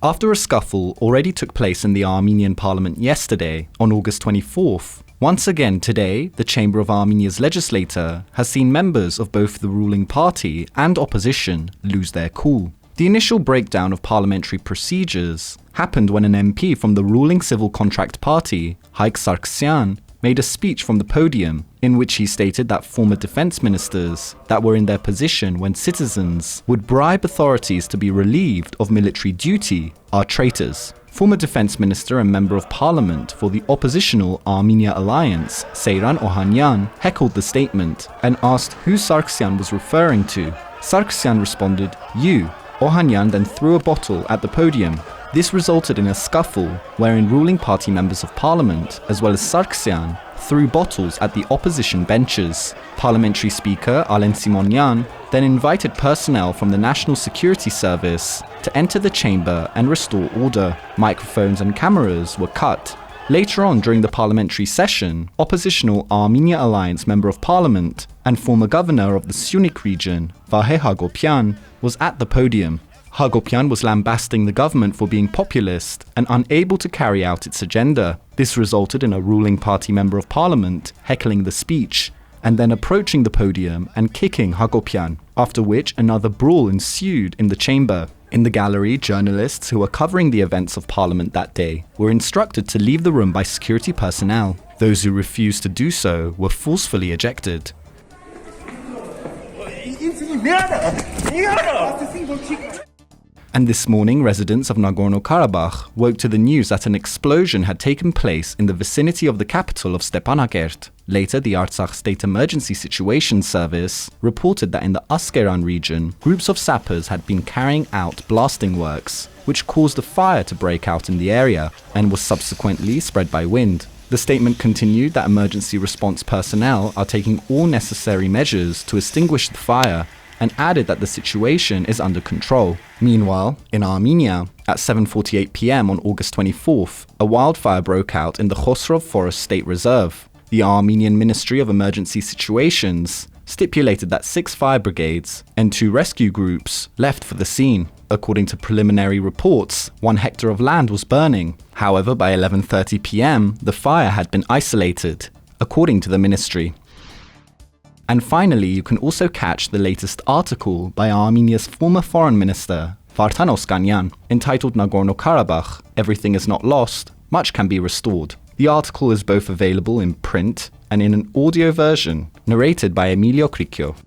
After a scuffle already took place in the Armenian parliament yesterday, on August 24th, once again today, the Chamber of Armenia's legislature has seen members of both the ruling party and opposition lose their cool. The initial breakdown of parliamentary procedures happened when an MP from the ruling civil contract party, Hayk Sargsyan, made a speech from the podium in which he stated that former defense ministers that were in their position when citizens would bribe authorities to be relieved of military duty are traitors. Former defense minister and member of parliament for the oppositional Armenia Alliance, Seyran Ohanyan, heckled the statement and asked who Sargsyan was referring to. Sargsyan responded, "You." Ohanyan then threw a bottle at the podium. This resulted in a scuffle wherein ruling party members of parliament, as well as Sargsyan, threw bottles at the opposition benches. Parliamentary Speaker Alen Simonyan then invited personnel from the National Security Service to enter the chamber and restore order. Microphones and cameras were cut. Later on during the parliamentary session, oppositional Armenia Alliance Member of Parliament and former governor of the Syunik region, Vahe Hagopian, was at the podium. Hagopian was lambasting the government for being populist and unable to carry out its agenda. This resulted in a ruling party member of parliament heckling the speech and then approaching the podium and kicking Hagopian, after which another brawl ensued in the chamber. In the gallery, journalists who were covering the events of parliament that day were instructed to leave the room by security personnel. Those who refused to do so were forcefully ejected. And this morning, residents of Nagorno-Karabakh woke to the news that an explosion had taken place in the vicinity of the capital of Stepanakert. Later, the Artsakh State Emergency Situations Service reported that in the Askeran region, groups of sappers had been carrying out blasting works, which caused a fire to break out in the area and was subsequently spread by wind. The statement continued that emergency response personnel are taking all necessary measures to extinguish the fire and added that the situation is under control. Meanwhile, in Armenia, at 7:48 p.m. on August 24th, a wildfire broke out in the Khosrov Forest State Reserve. The Armenian Ministry of Emergency Situations stipulated that 6 fire brigades and 2 rescue groups left for the scene. According to preliminary reports, 1 hectare of land was burning. However, by 11:30 p.m., the fire had been isolated, according to the ministry. And finally, you can also catch the latest article by Armenia's former foreign minister, Vartan Oskanyan, entitled Nagorno-Karabakh, Everything is Not Lost, Much Can Be Restored. The article is both available in print and in an audio version, narrated by Emilio Cricchio.